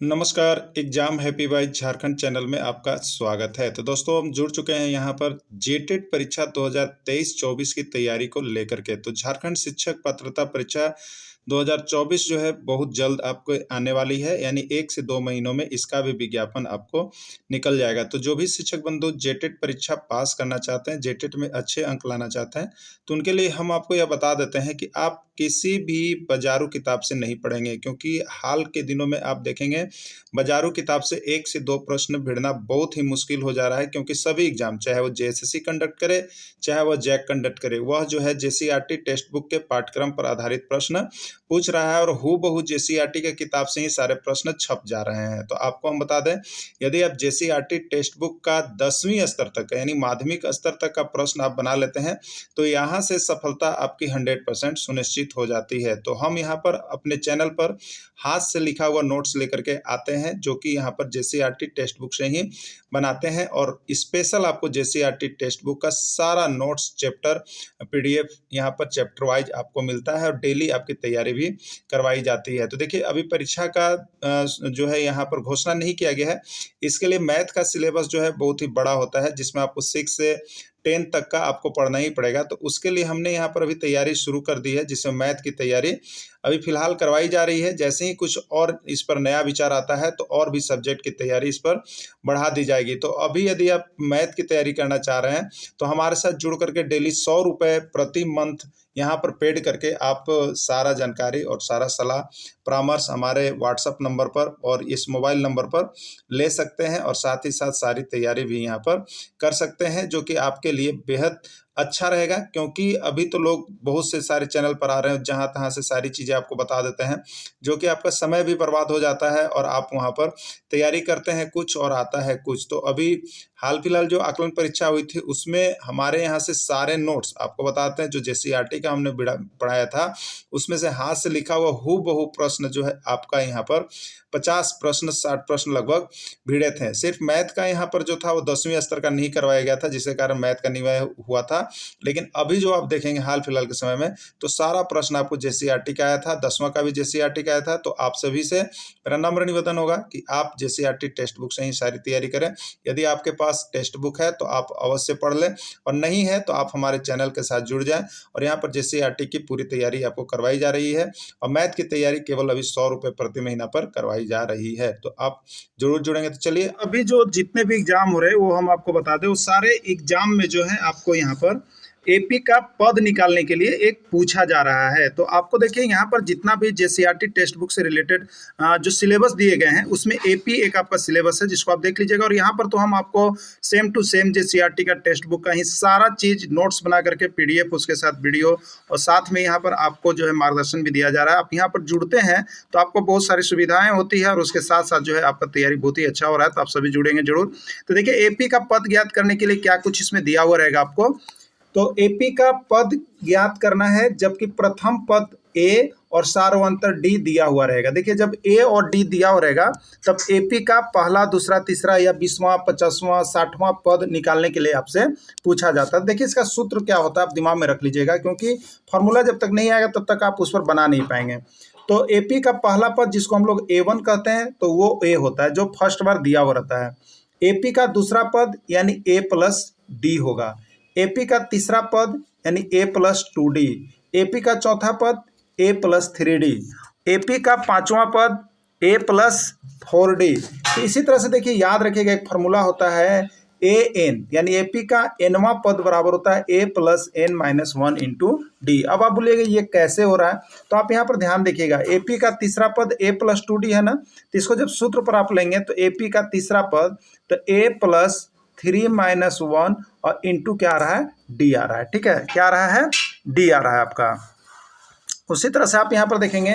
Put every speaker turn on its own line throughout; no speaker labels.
नमस्कार, exam happy by Jharkhand channel में आपका स्वागत है। तो दोस्तों हम जुड़ चुके हैं यहाँ पर जेटेट परीक्षा 2023-24 की तैयारी को लेकर के। तो झारखंड शिक्षक पात्रता परीक्षा 2024 जो है बहुत जल्द आपको आने वाली है, यानी 1 से 2 महीनों में इसका भी विज्ञापन आपको निकल जाएगा। तो जो भी शिक्षक बंधु जेटेट परीक्षा पास करना चाहते हैं, जेटेट में अच्छे अंक लाना चाहते हैं, तो उनके लिए हम आपको यह बता देते हैं कि आप किसी भी बाज़ारू किताब से नहीं पढ़ेंगे, क्योंकि हाल के दिनों में आप देखेंगे बाज़ारू किताब से 1 से 2 प्रश्न भिड़ना बहुत ही मुश्किल हो जा रहा है, क्योंकि सभी एग्ज़ाम चाहे वो जेएसएससी कंडक्ट करे, चाहे वो जैक कंडक्ट करे, वह जो है जेसीईआरटी टेक्स्ट बुक के पाठ्यक्रम पर आधारित प्रश्न पूछ रहा है और हूबहू जेसीईआरटी के किताब से ही सारे प्रश्न छप जा रहे हैं। तो आपको हम बता दें, यदि आप जेसीईआरटी टेक्स्ट बुक का 10वीं स्तर तक यानी माध्यमिक स्तर तक का प्रश्न आप बना लेते हैं, तो यहाँ से सफलता आपकी 100% सुनिश्चित हो जाती है। तो हम यहाँ पर अपने चैनल पर हाथ से लिखा हुआ नोट्स लेकर के आते हैं, जो कि यहाँ पर जेसीईआरटी टेक्स्ट बुक से ही बनाते हैं, और स्पेशल आपको जेसीईआरटी टेक्स्ट बुक का सारा नोट्स चैप्टर पीडीएफ यहाँ पर चैप्टर वाइज आपको मिलता है और डेली आपकी तैयारी भी करवाई जाती है। तो देखिए, अभी परीक्षा का जो है यहाँ पर घोषणा नहीं किया गया है। इसके लिए मैथ का सिलेबस जो है बहुत ही बड़ा होता है, जिसमें आपको 6 से 10 तक का आपको पढ़ना ही पड़ेगा। तो उसके लिए हमने यहाँ पर अभी तैयारी शुरू कर दी है, जिसमें मैथ की तैयारी अभी फिलहाल करवाई जा रही है। जैसे ही कुछ और इस पर नया विचार आता है, तो और भी सब्जेक्ट की तैयारी इस पर बढ़ा दी जाएगी। तो अभी यदि आप मैथ की तैयारी करना चाह रहे हैं, तो हमारे साथ जुड़ करके डेली 100 रुपये प्रति मंथ यहाँ पर पेड करके आप सारा जानकारी और सारा सलाह परामर्श हमारे व्हाट्सएप नंबर पर और इस मोबाइल नंबर पर ले सकते हैं, और साथ ही साथ सारी तैयारी भी यहाँ पर कर सकते हैं, जो कि आपके लिए बेहद अच्छा रहेगा। क्योंकि अभी तो लोग बहुत से सारे चैनल पर आ रहे हैं, जहाँ तहाँ से सारी चीज़ें आपको बता देते हैं, जो कि आपका समय भी बर्बाद हो जाता है और आप वहाँ पर तैयारी करते हैं कुछ और आता है कुछ। तो अभी हाल फिलहाल जो आकलन परीक्षा हुई थी, उसमें हमारे यहाँ से सारे नोट्स आपको बताते हैं, जो जेसीईआरटी का हमने पढ़ाया था, उसमें से हाथ से लिखा हुआ हूबहू प्रश्न जो है आपका यहाँ पर 50 प्रश्न 60 प्रश्न लगभग भिड़े थे। सिर्फ मैथ का यहाँ पर जो था वो 10वीं स्तर का नहीं करवाया गया था, जिसके कारण मैथ का निवाय हुआ था। लेकिन अभी जो आप देखेंगे हाल फिलहाल के समय में, तो सारा प्रश्न आपको जेसीईआरटी का आया था, 10वां का भी जेसीईआरटी का आया था। तो आप सभी से मेरा नम्र निवेदन होगा कि आप जेसीईआरटी टेक्स्ट बुक से ही सारी तैयारी करें। यदि आपके पास टेक्स्ट बुक है तो आप अवश्य पढ़ लें, और नहीं है तो आप हमारे चैनल के साथ जुड़ जाएं। और यहाँ पर जेसीईआरटी की पूरी तैयारी आपको करवाई जा रही है, और मैथ की तैयारी केवल अभी 100 रुपये प्रति महीना पर करवाई जा रही है। तो आप जरूर जुड़ेंगे। तो चलिए, अभी जो जितने भी एग्जाम हो रहे हैं वो हम आपको बता दें। वो सारे एग्जाम में जो है आपको यहाँ पर एपी का पद निकालने के लिए एक पूछा जा रहा है। तो आपको देखिए, यहाँ पर जितना भी जेसीईआरटी टेक्स्ट बुक से रिलेटेड जो सिलेबस दिए गए हैं, उसमें एपी एक आपका सिलेबस है, जिसको आप देख लीजिएगा। और यहाँ पर तो हम आपको सेम टू सेम जेसीईआरटी का टेक्स्ट बुक का ही सारा चीज़ नोट्स बना करके पीडीएफ, उसके साथ वीडियो, और साथ में यहाँ पर आपको जो है मार्गदर्शन भी दिया जा रहा है। आप यहाँ पर जुड़ते हैं तो आपको बहुत सारी सुविधाएं होती है, और उसके साथ साथ जो है आपका तैयारी बहुत ही अच्छा हो रहा है। तो आप सभी जुड़ेंगे जरूर। तो देखिए, एपी का पद ज्ञात करने के लिए क्या कुछ इसमें दिया हुआ रहेगा आपको। तो एपी का पद ज्ञात करना है, जबकि प्रथम पद ए और सार्वंतर डी दिया हुआ रहेगा। देखिए, जब ए और डी दिया हुआ रहेगा, तब एपी का पहला, दूसरा, तीसरा या 20वां, 50वां, 60वां पद निकालने के लिए आपसे पूछा जाता है। देखिए, इसका सूत्र क्या होता है आप दिमाग में रख लीजिएगा, क्योंकि फॉर्मूला जब तक नहीं आएगा तब तक आप उस पर बना नहीं पाएंगे। तो एपी का पहला पद, जिसको हम लोग A1 कहते हैं, तो वो ए होता है, जो फर्स्ट बार दिया हुआ रहता है। एपी का दूसरा पद यानी A+D होगा। एपी का तीसरा पद यानी A+2D। एपी का चौथा पद A+3D। एपी का पांचवा पद A+4D। तो इसी तरह से देखिए, याद रखिएगा, एक फार्मूला होता है AN, यानी एपी का nवां पद बराबर होता है A+n-1 इंटू डी। अब आप बोलिएगा ये कैसे हो रहा है, तो आप यहाँ पर ध्यान देखिएगा। एपी का तीसरा पद A+2D है ना, तो इसको जब सूत्र पर आप लेंगे, तो एपी का तीसरा पद तो A+3-1 और इंटू क्या आ रहा है, डी आ रहा है। ठीक है, क्या आ रहा है, डी आ रहा है आपका। उसी तरह से आप यहाँ पर देखेंगे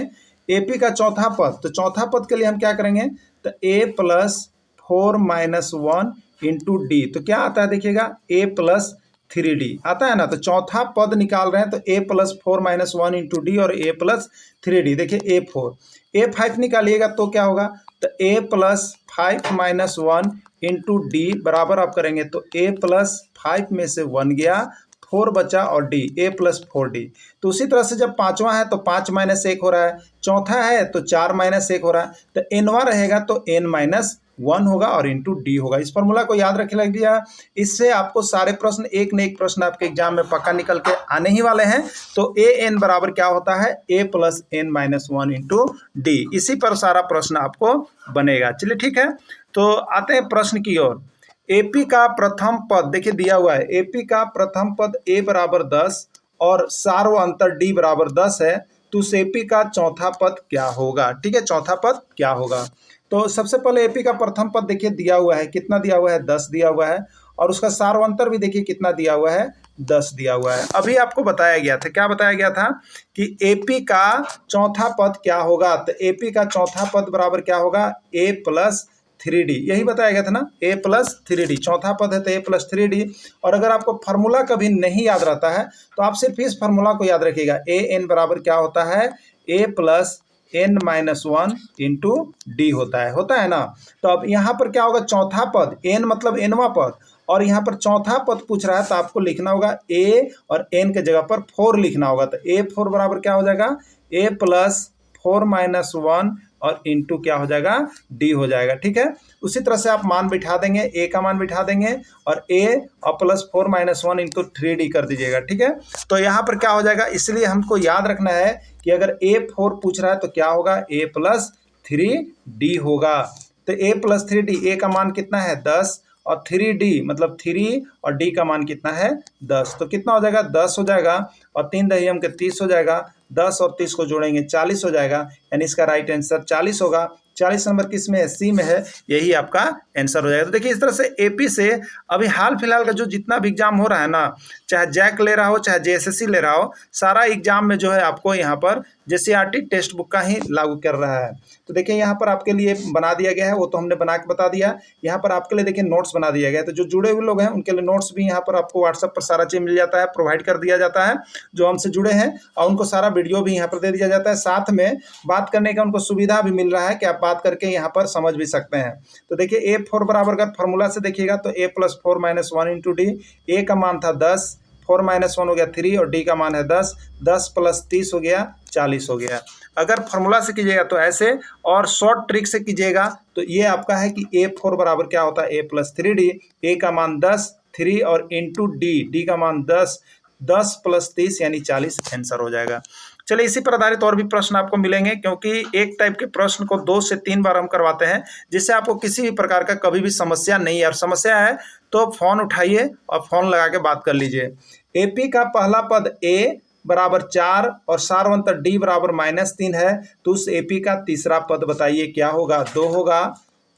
एपी का चौथा पद, तो चौथा पद के लिए हम क्या करेंगे, तो A+4-1 इंटू डी, तो क्या आता है देखिएगा, A+3D आता है ना। तो चौथा पद निकाल रहे हैं, तो A+4-1 इंटू डी और A+3D। देखिए A4, A5 निकालिएगा तो क्या होगा, तो A+5-1 इंटू डी बराबर आप करेंगे, तो A+5 में से 1 गया,
4 बचा और डी ए प्लस 4d। तो उसी तरह से जब पांचवा है तो 5 माइनस 1 हो रहा है, चौथा है तो 4 माइनस 1 हो रहा है, तो एनवा रहेगा तो n माइनस 1 होगा और इंटू डी होगा। इस फॉर्मूला को याद रख लिया। इससे आपको सारे प्रश्न एक न एक प्रश्न आपके एग्जाम में पक्का निकल के आने ही वाले हैं। तो ए एन बराबर क्या होता है, a plus n minus 1 into d. इसी पर सारा प्रश्न आपको बनेगा। चलिए ठीक है, तो आते हैं प्रश्न की ओर। एपी का प्रथम पद देखिए दिया हुआ है, एपी का प्रथम पद ए बराबर 10 और सार्व अंतर डी बराबर 10 है, तो उस एपी का चौथा पद क्या होगा। ठीक है, चौथा पद क्या होगा। तो सबसे पहले एपी का प्रथम पद देखिए दिया हुआ है, कितना दिया हुआ है, 10 दिया हुआ है, और उसका सार्वंतर भी देखिए कितना दिया हुआ है, 10 दिया हुआ है। अभी आपको बताया गया था, क्या बताया गया था कि एपी का चौथा पद क्या होगा। तो एपी का चौथा पद बराबर क्या होगा, ए प्लस 3d, यही बताया गया था ना, a प्लस 3d चौथा पद है तो a प्लस 3d। और अगर आपको फार्मूला कभी नहीं याद रहता है तो आप सिर्फ इस फार्मूला को याद रखिएगा, ए एन बराबर क्या होता है, a plus n minus 1 into D होता है ना। तो अब यहाँ पर क्या होगा, चौथा पद, n मतलब nवा पद, और यहाँ पर चौथा पद पूछ रहा है तो आपको लिखना होगा a और n के जगह पर 4 लिखना होगा। तो a4 बराबर क्या हो जाएगा, a प्लस 4 माइनस 1 और इंटू क्या हो जाएगा, डी हो जाएगा। ठीक है, उसी तरह से आप मान बिठा देंगे, ए का मान बिठा देंगे और ए और प्लस 4 माइनस 1 इंटू 3d कर दीजिएगा। ठीक है, तो यहाँ पर क्या हो जाएगा, इसलिए हमको याद रखना है कि अगर a4 पूछ रहा है तो क्या होगा, a प्लस 3d होगा। तो a प्लस 3d, a का मान कितना है 10 और 3d मतलब 3 और d का मान कितना है 10, तो कितना हो जाएगा 10 हो जाएगा, और 3 दही हम के 30 हो जाएगा, 10 और 30 को जोड़ेंगे 40 हो जाएगा, यानी इसका राइट आंसर 40 होगा। 40 नंबर किस में है, सी में है, यही आपका आंसर हो जाएगा। तो देखिए इस तरह से एपी से अभी हाल फिलहाल का जो जितना भी एग्जाम हो रहा है ना, चाहे जैक ले रहा हो चाहे जेएसएससी ले रहा हो, सारा एग्जाम में जो है आपको यहाँ पर जेसीईआरटी टेक्स्ट बुक का ही लागू कर रहा है। तो देखिए यहाँ पर आपके लिए बना दिया गया है, वो तो हमने बना के बता दिया। यहाँ पर आपके लिए देखिए नोट्स बना दिया गया है, तो जो जुड़े हुए लोग हैं उनके लिए नोट्स भी यहाँ पर आपको व्हाट्सएप पर सारा चीज़ मिल जाता है, प्रोवाइड कर दिया जाता है जो हमसे जुड़े हैं, और उनको सारा वीडियो भी यहाँ पर दे दिया जाता है। साथ में बात करने का उनको सुविधा भी मिल रहा है कि आप बात करके यहाँ पर समझ भी सकते हैं। तो देखिए a4 बराबर अगर फॉर्मूला से देखिएगा तो a plus 4 minus 1 into d, a का मान था 10, 4 माइनस 1 हो गया 3 और डी का मान है 10, 10 प्लस 30 हो गया 40 हो गया। अगर फॉर्मूला से कीजिएगा तो ऐसे, और शॉर्ट ट्रिक से कीजिएगा तो ये आपका है कि a4 बराबर क्या होता है, a प्लस 3d, ए का मान 10, 3 और इंटू डी, डी का मान 10, 10 प्लस 30 यानी 40 आंसर हो जाएगा। चलिए इसी पर आधारित और भी प्रश्न आपको मिलेंगे, क्योंकि एक टाइप के प्रश्न को 2 से 3 बार हम करवाते हैं, जिससे आपको किसी भी प्रकार का कभी भी समस्या नहीं है। और समस्या है तो फ़ोन उठाइए और फ़ोन लगा के बात कर लीजिए। एपी का पहला पद a बराबर 4 और सार्वंतर d बराबर -3 है, तो उस एपी का तीसरा पद बताइए क्या होगा, 2 होगा,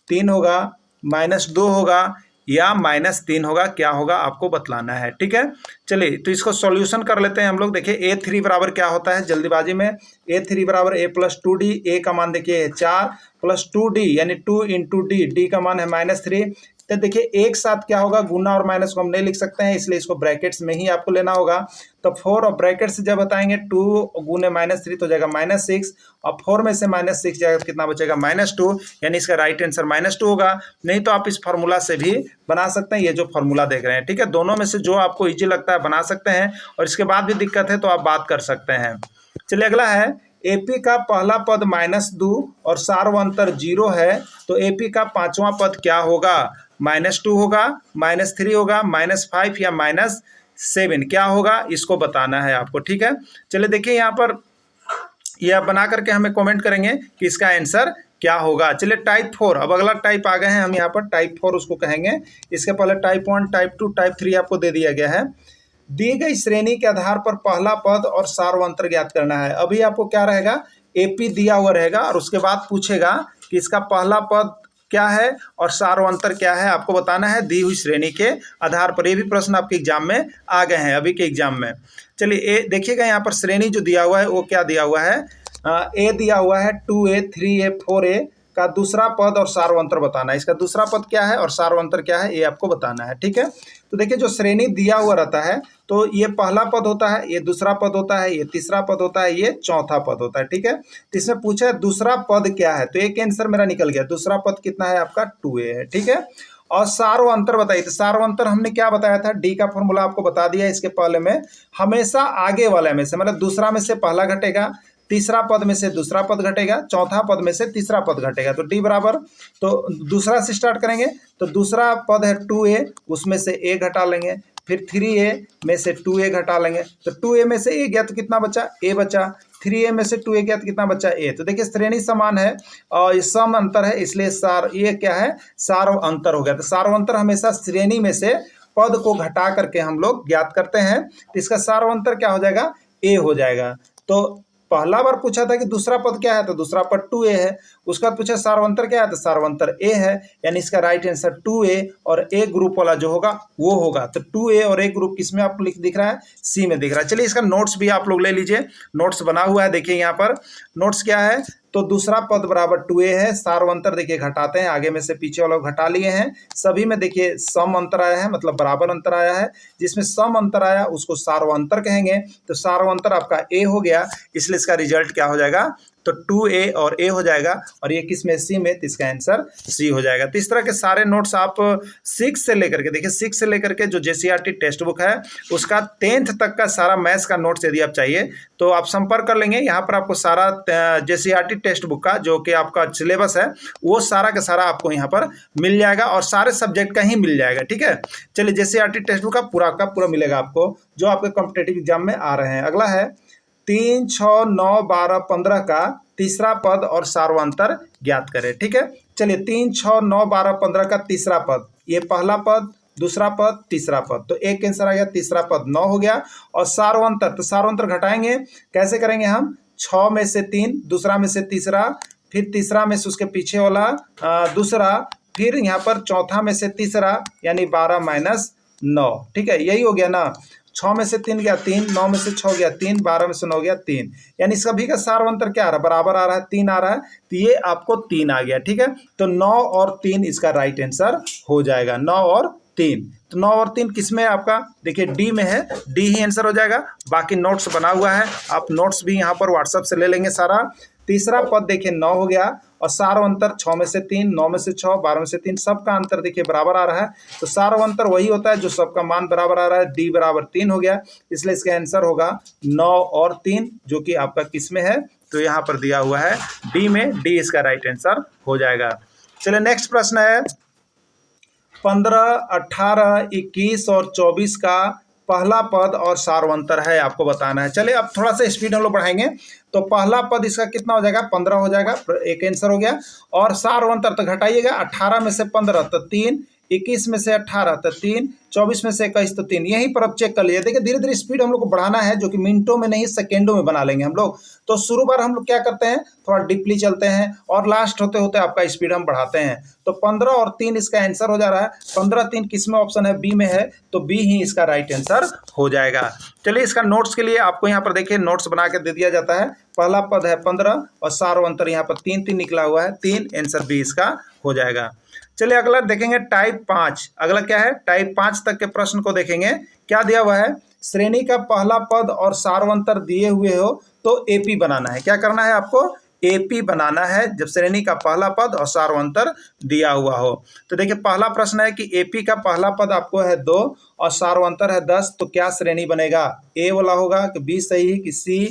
3 होगा, -2 होगा या -3 होगा, क्या होगा आपको बतलाना है। ठीक है, चलिए तो इसको सॉल्यूशन कर लेते हैं हम लोग। देखिए a3 बराबर क्या होता है जल्दीबाजी में, a3 बराबर a प्लस 2d, a का मान देखिए 4 प्लस 2d यानी 2 इंटू डी, डी का मान है -3। तो देखिए एक साथ क्या होगा, गुना और माइनस को हम नहीं लिख सकते हैं, इसलिए इसको ब्रैकेट्स में ही आपको लेना होगा। तो 4 और ब्रैकेट से जब बताएंगे 2 गुने -3 तो जाएगा -6, और 4 में से -6 जाएगा कितना बचेगा -2, यानी इसका राइट आंसर -2 होगा। नहीं तो आप इस फार्मूला से भी बना सकते हैं, ये जो फार्मूला देख रहे हैं। ठीक है, दोनों में से जो आपको ईजी लगता है बना सकते हैं, और इसके बाद भी दिक्कत है तो आप बात कर सकते हैं। चलिए अगला है, एपी का पहला पद -2 और सार्वंतर 0 है, तो एपी का पांचवा पद क्या होगा, -2 होगा, -3 होगा, -5 या -7, क्या होगा इसको बताना है आपको। ठीक है, चलिए देखिए यहाँ पर यह बना करके हमें कमेंट करेंगे कि इसका आंसर क्या होगा। चलिए टाइप 4, अब अगला टाइप आ गए हैं हम यहाँ पर, टाइप 4 उसको कहेंगे। इसके पहले टाइप 1, टाइप 2, टाइप 3 आपको दे दिया गया है। दी गई श्रेणी के आधार पर पहला पद और सार्वंतर ज्ञात करना है। अभी आपको क्या रहेगा, एपी दिया हुआ रहेगा और उसके बाद पूछेगा कि इसका पहला पद क्या है और सार्वंतर क्या है, आपको बताना है दी हुई श्रेणी के आधार पर। ये भी प्रश्न आपके एग्जाम में आ गए हैं अभी के एग्जाम में। चलिए देखिएगा यहाँ पर श्रेणी जो दिया हुआ है वो क्या दिया हुआ है, ए दिया हुआ है 2a, 3a, 4a का दूसरा पद और सार्वंतर बताना है। इसका दूसरा पद क्या है और सार्वंतर क्या है ये आपको बताना है। ठीक है, तो देखिए जो श्रेणी दिया हुआ रहता है तो ये पहला पद होता है, ये दूसरा पद होता है, ये तीसरा पद होता है, ये चौथा पद होता है। ठीक है, तो इसमें पूछा है दूसरा पद क्या है, तो एक आंसर मेरा निकल गया। दूसरा पद कितना है आपका 2a है। ठीक है, और सार्वअंतर बताइए। तो सार्वअंतर हमने क्या बताया था, डी का फॉर्मूला आपको बता दिया इसके पहले में। हमेशा आगे वाले में से, मतलब दूसरा में से पहला घटेगा, तीसरा पद में से दूसरा पद घटेगा, चौथा पद में से तीसरा पद घटेगा। तो डी बराबर, तो दूसरा से स्टार्ट करेंगे। तो दूसरा पद है 2a, उसमें से a घटा लेंगे, फिर 3a में से 2a घटा लेंगे। तो 2a में से a गया तो कितना बचा, a बचा। 3a में से 2a गया तो कितना बचा, a। तो देखिए श्रेणी समान है और ये सम अंतर है, इसलिए ये क्या है, सार्व अंतर हो गया। तो सार्व अंतर हमेशा श्रेणी में से पद को घटा करके हम लोग ज्ञात करते हैं। तो इसका सार्व अंतर क्या हो जाएगा, a हो जाएगा। तो पहला बार पूछा था कि दूसरा पद क्या है, तो दूसरा पद 2a है। उसका पूछा सार्वंतर क्या है, तो सार्वंतर a है। यानी इसका राइट आंसर 2a और a ग्रुप वाला जो होगा वो होगा। तो 2a और a ग्रुप किस में आपको दिख रहा है, सी में दिख रहा है। चलिए इसका नोट्स भी आप लोग ले लीजिए, नोट्स बना हुआ है। देखिए यहाँ पर नोट्स क्या है, तो दूसरा पद बराबर 2a है। सार्वंतर देखिए घटाते हैं, आगे में से पीछे वाला घटा लिए हैं। सभी में देखिए सम अंतर आया है, मतलब बराबर अंतर आया है। जिसमें सम अंतर आया उसको सार्वंतर कहेंगे। तो सार्वंतर आपका a हो गया, इसलिए इसका रिजल्ट क्या हो जाएगा, तो 2a और a हो जाएगा। और ये किस में, सी में, तो इसका आंसर सी हो जाएगा। तो इस तरह के सारे नोट्स आप 6 से लेकर के, देखिए 6 से लेकर के जो JCRT टेक्स्ट बुक है उसका 10th तक का सारा मैथ्स का नोट्स यदि आप चाहिए तो आप संपर्क कर लेंगे। यहाँ पर आपको सारा JCRT टेक्स्ट बुक का जो कि आपका सिलेबस है वो सारा का सारा आपको यहाँ पर मिल जाएगा और सारे सब्जेक्ट का ही मिल जाएगा। ठीक है, चलिए JCRT टेक्स्ट बुक का पूरा मिलेगा आपको जो आपके कॉम्पिटेटिव एग्जाम में आ रहे हैं। अगला है 3, 6, 9, 12, 15 का तीसरा पद और सार्वंतर ज्ञात करें। ठीक है, चलिए 3, 6, 9, 12, 15 का तीसरा पद, ये पहला पद, दूसरा पद, तीसरा पद। तो एक आंसर आ गया, तीसरा पद 9 हो गया। और सार्वंतर, तो सार्वंतर घटाएंगे, कैसे करेंगे हम, 6 में से 3, दूसरा में से तीसरा, फिर तीसरा में से उसके पीछे वाला दूसरा, फिर यहाँ पर चौथा में से तीसरा, यानी 12 माइनस 9। ठीक है, यही हो गया ना। 6 में से 3 गया 3, 9 में से 6 गया 3, 12 में से 9 गया 3। यानी इसका भी का सार्वंतर क्या आ रहा है, बराबर आ रहा है, 3 आ रहा है। तो ये आपको 3 आ गया। ठीक है, तो 9 और 3 इसका राइट आंसर हो जाएगा, 9 और 3। तो 9 और 3 किस में है आपका, देखिए डी में है, डी ही आंसर हो जाएगा। बाकी नोट्स बना हुआ है, आप नोट्स भी यहाँ पर व्हाट्सएप से ले लेंगे सारा। तीसरा पद देखिए 9 हो गया और सार्वंतर 6 में से 3, 9 में से 6, 12 में से 3, सबका अंतर देखिए बराबर आ रहा है। तो सार्वंतर वही होता है जो सबका मान बराबर आ रहा है। डी बराबर 3 हो गया, इसलिए इसका आंसर होगा 9 और 3, जो कि आपका किस में है, तो यहाँ पर दिया हुआ है डी में, डी इसका राइट आंसर हो जाएगा। चलिए नेक्स्ट प्रश्न है 15, 18, 21 और 24 का पहला पद और सार्वंतर है, आपको बताना है। चलिए अब थोड़ा सा स्पीड हम लोग बढ़ाएंगे। तो पहला पद इसका कितना हो जाएगा, 15 हो जाएगा, एक आंसर हो गया। और सार्वंतर तो घटाइएगा, 18 में से 15 तो 3, 21 में से 18 तो 3, 24 में से 21 तो 3। यहीं पर अब चेक कर लीजिए। देखिए धीरे धीरे स्पीड हम लोग को बढ़ाना है, जो कि मिनटों में नहीं सेकेंडों में बना लेंगे हम लोग। तो शुरू बार हम लोग क्या करते हैं, थोड़ा डीपली चलते हैं और लास्ट होते होते आपका स्पीड हम बढ़ाते हैं। तो 15 और 3 इसका आंसर हो जा रहा है। 15, 3 किस में ऑप्शन है, बी में है, तो बी ही इसका राइट आंसर हो जाएगा। चलिए इसका नोट्स के लिए आपको यहाँ पर देखिए नोट्स बना के दे दिया जाता है। पहला पद है 15 और सार्वंतर यहाँ पर 3, 3 निकला हुआ है, 3 आंसर बी इसका हो जाएगा। चलिए अगला देखेंगे टाइप 5। अगला क्या है, टाइप 5 तक के प्रश्न को देखेंगे। क्या दिया हुआ है, श्रेणी का पहला पद और सार्वंतर दिए हुए हो तो एपी बनाना है। क्या करना है आपको, एपी बनाना है जब श्रेणी का पहला पद और सार्वंतर दिया हुआ हो। तो देखिए पहला प्रश्न है कि एपी का पहला पद आपको है 2 और सार्वंतर है 10, तो क्या श्रेणी बनेगा, ए वाला होगा कि बी सही कि सी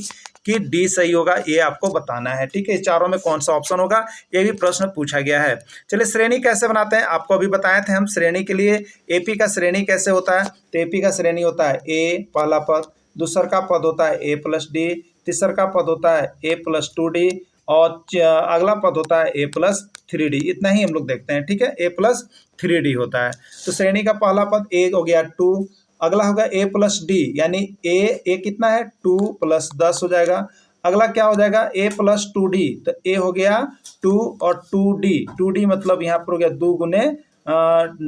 कि डी सही होगा, ये आपको बताना है। ठीक है, चारों में कौन सा ऑप्शन होगा, ये भी प्रश्न पूछा गया है। चलिए श्रेणी कैसे बनाते हैं, आपको अभी बताए थे हम श्रेणी के लिए। एपी का श्रेणी कैसे होता है, तो एपी का श्रेणी होता है ए पहला पद, दूसरा का पद होता है ए प्लस डी, तीसरा का पद होता है ए प्लस 2डी और अगला पद होता है ए प्लस 3डी। इतना ही हम लोग देखते हैं। ठीक है, ए प्लस 3डी होता है। तो श्रेणी का पहला पद ए हो गया 2, अगला होगा ए प्लस डी, यानी ए कितना है 2 प्लस 10 हो जाएगा। अगला क्या हो जाएगा ए प्लस 2डी, तो ए हो गया 2 और 2डी मतलब यहाँ पर हो गया 2 गुने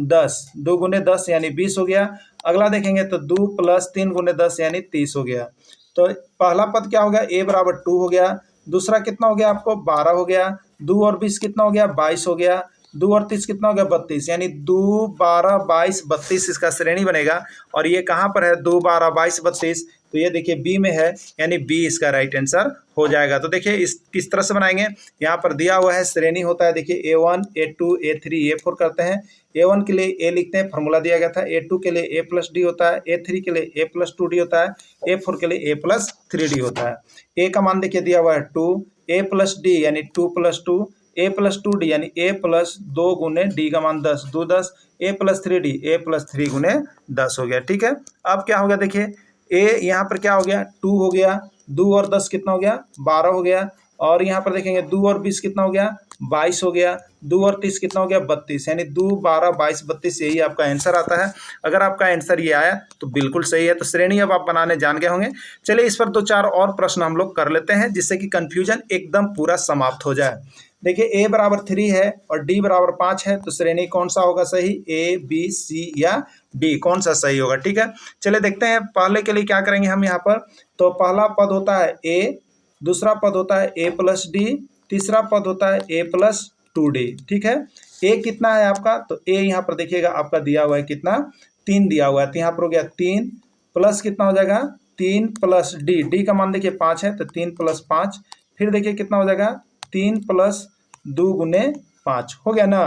10, 2 गुने 10 यानी 20 हो गया। अगला देखेंगे तो 2 प्लस 3 गुने 10 यानी 30 हो गया। तो पहला पद क्या हो गया, ए बराबर 2 हो गया। दूसरा कितना हो गया आपको 12 हो गया। 2 और 20 कितना हो गया 22 हो गया। 2 और 30 कितना हो गया 32, यानी 2, 12, 22, 32 इसका श्रेणी बनेगा। और ये कहाँ पर है 2, 12, 22, 32, तो ये देखिए बी में है, यानी बी इसका राइट आंसर हो जाएगा। तो देखिए इस किस तरह से बनाएंगे, यहाँ पर दिया हुआ है श्रेणी होता है, देखिए A1 A2 A3 A4 करते हैं। A1 के लिए A लिखते हैं, फॉर्मूला दिया गया था। A2 के लिए A+D होता है, A3 के लिए A+2D होता है, A4 के लिए A+3D होता है। A का मान देखिए दिया हुआ है 2, A+D यानी 2+2, A+2D यानी A+2 गुने D का मान 10, 2 10, A+3D A+3 गुने 10 हो गया। ठीक है, अब क्या हो गया देखिए, A यहाँ पर क्या हो गया 2 हो गया, 2 और 10 कितना हो गया 12 हो गया, और यहाँ पर देखेंगे 2 और 20 कितना हो गया 22 हो गया, 2 और 30 कितना हो गया 32, यानी 2 12 22 32 यही आपका आंसर आता है। अगर आपका आंसर ये आया तो बिल्कुल सही है। तो श्रेणी अब आप बनाने जान गए होंगे। चलिए इस पर 2-4 और प्रश्न हम लोग कर लेते हैं, जिससे कि कंफ्यूजन एकदम पूरा समाप्त हो जाए। देखिए A बराबर 3 है और D बराबर 5 है, तो श्रेणी कौन सा होगा सही, A B C या D, कौन सा सही होगा। ठीक है, चलिए देखते हैं। पहले के लिए क्या करेंगे हम यहाँ पर, तो पहला पद होता है A, दूसरा पद होता है A+D, तीसरा पद होता है A+2D। ठीक है, A कितना है आपका, तो A यहाँ पर देखिएगा आपका दिया हुआ है कितना 3 दिया हुआ है, तो यहाँ पर हो गया 3 प्लस कितना हो जाएगा 3 प्लस D का मान देखिए 5 है, तो 3 + 5, फिर देखिए कितना हो जाएगा 3 + 2 गुने 5 हो गया ना।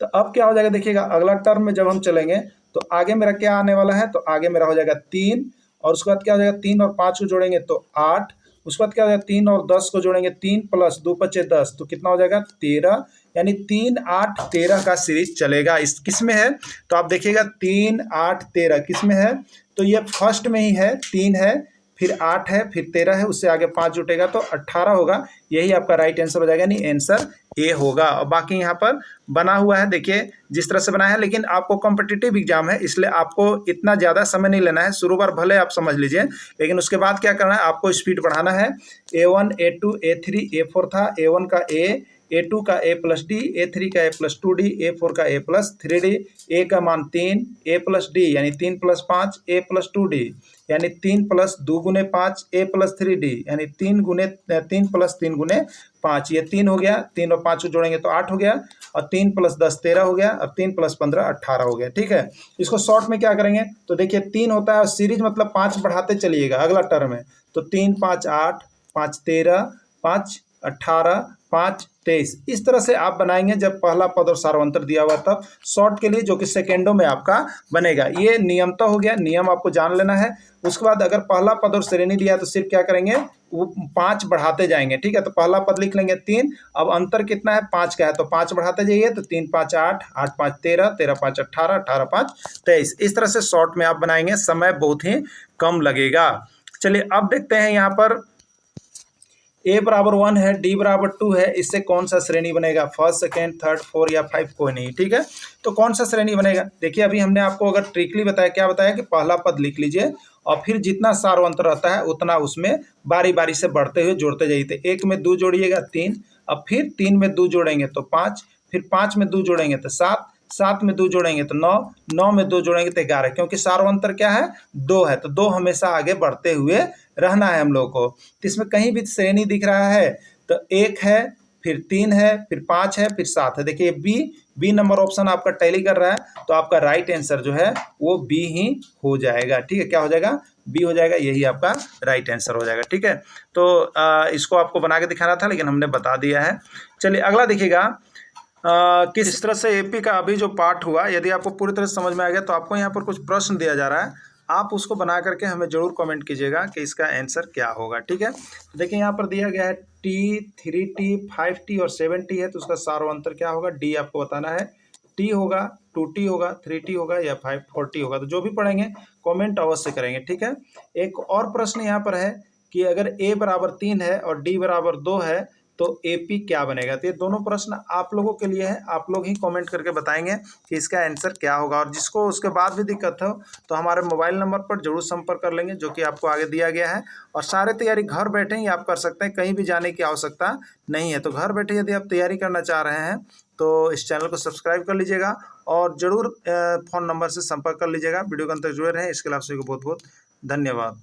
तो अब क्या हो जाएगा देखिएगा, अगला टर्म में जब हम चलेंगे तो आगे मेरा क्या आने वाला है, तो आगे मेरा हो जाएगा 3, और उसके बाद क्या हो जाएगा 3 और 5 को जोड़ेंगे तो 8, उसके बाद क्या हो जाएगा 3 और 10 को जोड़ेंगे, 3 + 2 = 10, तो कितना हो जाएगा 13, यानी 3 8 13 का सीरीज चलेगा। इस किस में है, तो आप देखिएगा 3 8 13 किस में है, तो ये फर्स्ट में ही है, 3 है, फिर 8 है, फिर 13 है, उससे आगे 5 जुटेगा तो 18 होगा। यही आपका राइट आंसर हो जाएगा, यानी आंसर ए होगा। और बाकी यहाँ पर बना हुआ है, देखिए जिस तरह से बनाया है, लेकिन आपको कॉम्पिटिटिव एग्जाम है इसलिए आपको इतना ज़्यादा समय नहीं लेना है। शुरू बार भले आप समझ लीजिए, लेकिन उसके बाद क्या करना है, आपको स्पीड बढ़ाना है। A1 A2 A3 A4 था, A1 का A, A2 का A+D, A3 का A+2D, A4 का A+3D, A का मान 3, A+D यानी 3 + 5, A+2D यानी 3 + 2 गुने 5, A+3D यानी 3 + 3 गुने 5, ये 3 हो गया, 3 और 5 को जोड़ेंगे तो 8 हो गया, और 3 + 10 13 हो गया, और 3 + 15 18 हो गया। ठीक है, इसको शॉर्ट में क्या करेंगे, तो देखिए 3 होता है और सीरीज मतलब 5 बढ़ाते चलिएगा, अगला टर्म है, तो 3 5 8, 5 13, 5 18, 5 23, इस तरह से आप बनाएंगे जब पहला पद और सार्वंतर दिया हुआ तब शॉर्ट के लिए, जो कि सेकेंडों में आपका बनेगा। ये नियम तो हो गया, नियम आपको जान लेना है। उसके बाद अगर पहला पद और श्रेणी दिया तो सिर्फ क्या करेंगे, वो 5 बढ़ाते जाएंगे। ठीक है, तो पहला पद लिख लेंगे 3, अब अंतर कितना है 5 का है, तो 5 बढ़ाते जाइए, तो 3 5 8, 8 5 13, 13 5 18, 18 5 23, इस तरह से शॉर्ट में आप बनाएंगे, समय बहुत ही कम लगेगा। चलिए अब देखते हैं यहाँ पर A बराबर 1 है, D बराबर 2 है, इससे कौन सा श्रेणी बनेगा, फर्स्ट सेकेंड थर्ड 4 या 5, कोई नहीं। ठीक है, तो कौन सा श्रेणी बनेगा, देखिए अभी हमने आपको अगर ट्रिकली बताया, क्या बताया कि पहला पद लिख लीजिए और फिर जितना सार्वंतर रहता है उतना उसमें बारी बारी से बढ़ते हुए जोड़ते जाइए। तो 1 में 2 जोड़िएगा 3, अब फिर 3 में 2 जोड़ेंगे तो 5, फिर 5 में 2 जोड़ेंगे तो 7, 7 में 2 जोड़ेंगे तो 9, 9 में 2 जोड़ेंगे तो 11, क्योंकि सार्वंतर क्या है 2 है, तो 2 हमेशा आगे बढ़ते हुए रहना है हम लोग को। तो इसमें कहीं भी श्रेणी दिख रहा है तो 1 है, फिर 3 है, फिर 5 है, फिर 7 है। देखिए बी नंबर ऑप्शन आपका टैली कर रहा है, तो आपका राइट आंसर जो है वो बी ही हो जाएगा। ठीक है, क्या हो जाएगा, बी हो जाएगा, यही आपका राइट आंसर हो जाएगा। ठीक है, तो इसको आपको बना के दिखाना था लेकिन हमने बता दिया है। चलिए अगला देखिएगा, किस तरह से एपी का अभी जो पार्ट हुआ, यदि आपको पूरी तरह से समझ में आ गया तो आपको यहाँ पर कुछ प्रश्न दिया जा रहा है, आप उसको बना करके हमें जरूर कमेंट कीजिएगा कि इसका आंसर क्या होगा। ठीक है, तो देखिए यहाँ पर दिया गया है T 3T 5T और 7T है, तो उसका सार्वंतर क्या होगा, D आपको बताना है। T होगा, 2T होगा, 3T होगा या 4T होगा, तो जो भी पढ़ेंगे कमेंट अवश्य करेंगे। ठीक है, एक और प्रश्न यहाँ पर है कि अगर A बराबर 3 है और D बराबर 2 है तो AP क्या बनेगा। तो ये दोनों प्रश्न आप लोगों के लिए है, आप लोग ही कमेंट करके बताएंगे कि इसका आंसर क्या होगा। और जिसको उसके बाद भी दिक्कत हो तो हमारे मोबाइल नंबर पर जरूर संपर्क कर लेंगे, जो कि आपको आगे दिया गया है। और सारे तैयारी घर बैठे ही आप कर सकते हैं, कहीं भी जाने की आवश्यकता नहीं है। तो घर बैठे यदि आप तैयारी करना चाह रहे हैं तो इस चैनल को सब्सक्राइब कर लीजिएगा और ज़रूर फ़ोन नंबर से संपर्क कर लीजिएगा। वीडियो के अंत तक जुड़े रहें। इसके लिए आप सभी को बहुत बहुत धन्यवाद।